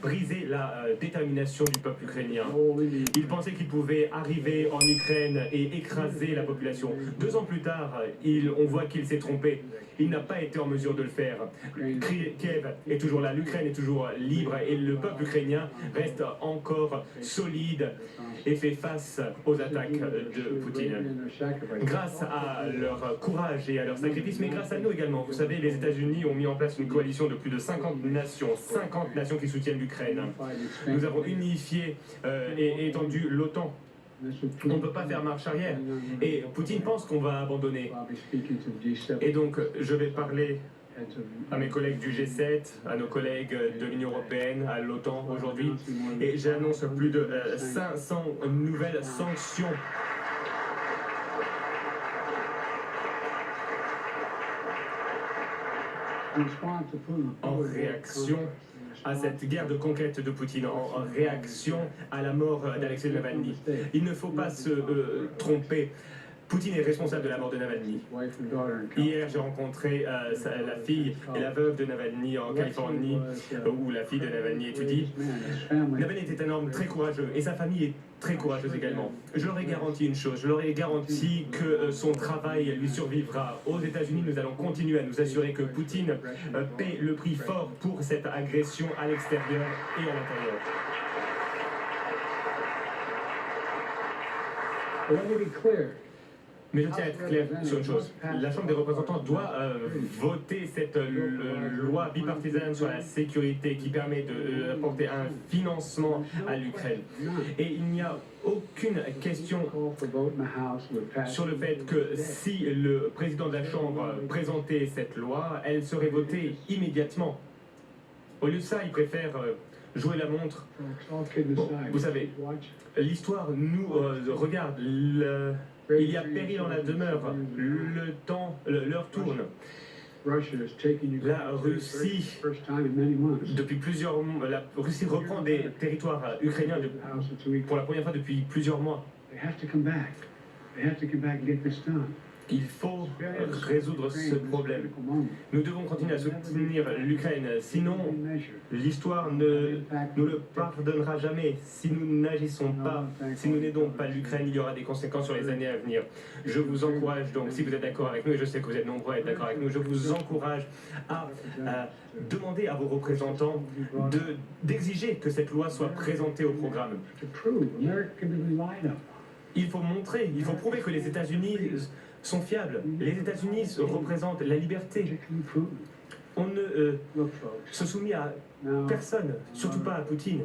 briser la détermination du peuple ukrainien. Il pensait qu'il pouvait arriver en Ukraine et écraser la population. 2 ans plus tard, on voit qu'il s'est trompé. Il n'a pas été en mesure de le faire. Kiev est toujours là, l'Ukraine est toujours libre et le peuple ukrainien reste encore solide et fait face aux attaques de Poutine. Grâce à leur courage et à leur sacrifice, mais grâce à nous également. Vous savez, les États-Unis ont mis en place une coalition de plus de 50 nations qui soutiennent l'Ukraine. Nous avons unifié et étendu l'OTAN. On ne peut pas faire marche arrière. Et Poutine pense qu'on va abandonner. Et donc, je vais parler à mes collègues du G7, à nos collègues de l'Union européenne, à l'OTAN aujourd'hui. Et j'annonce plus de 500 nouvelles sanctions. En réaction à cette guerre de conquête de Poutine, en réaction à la mort d'Alexei Navalny. Il ne faut pas se tromper. Poutine est responsable de la mort de Navalny. Hier, j'ai rencontré la fille et la veuve de Navalny en Californie, où la fille de Navalny étudie. Navalny était un homme très courageux et sa famille est très courageuse également. Je leur ai garanti une chose, je leur ai garanti que son travail lui survivra. Aux États-Unis, nous allons continuer à nous assurer que Poutine paie le prix fort pour cette agression à l'extérieur et à l'intérieur. Mais je tiens à être clair sur une chose. La Chambre des représentants doit voter cette loi bipartisane sur la sécurité qui permet d'apporter un financement à l'Ukraine. Et il n'y a aucune question sur le fait que si le président de la Chambre présentait cette loi, elle serait votée immédiatement. Au lieu de ça, il préfère jouer la montre. Bon, vous savez, l'histoire nous regarde. Il y a péril en la demeure, l'heure tourne. La Russie, depuis plusieurs mois, la Russie reprend des territoires ukrainiens pour la première fois depuis plusieurs mois. Il faut résoudre ce problème. Nous devons continuer à soutenir l'Ukraine, sinon l'histoire ne nous le pardonnera jamais. Si nous n'agissons pas, si nous n'aidons pas l'Ukraine, il y aura des conséquences sur les années à venir. Je vous encourage donc, si vous êtes d'accord avec nous, et je sais que vous êtes nombreux à être d'accord avec nous, je vous encourage à demander à vos représentants d'exiger que cette loi soit présentée au programme. Il faut montrer, il faut prouver que les États-Unis sont fiables. Les États-Unis représentent la liberté. On ne se soumet à personne, surtout pas à Poutine.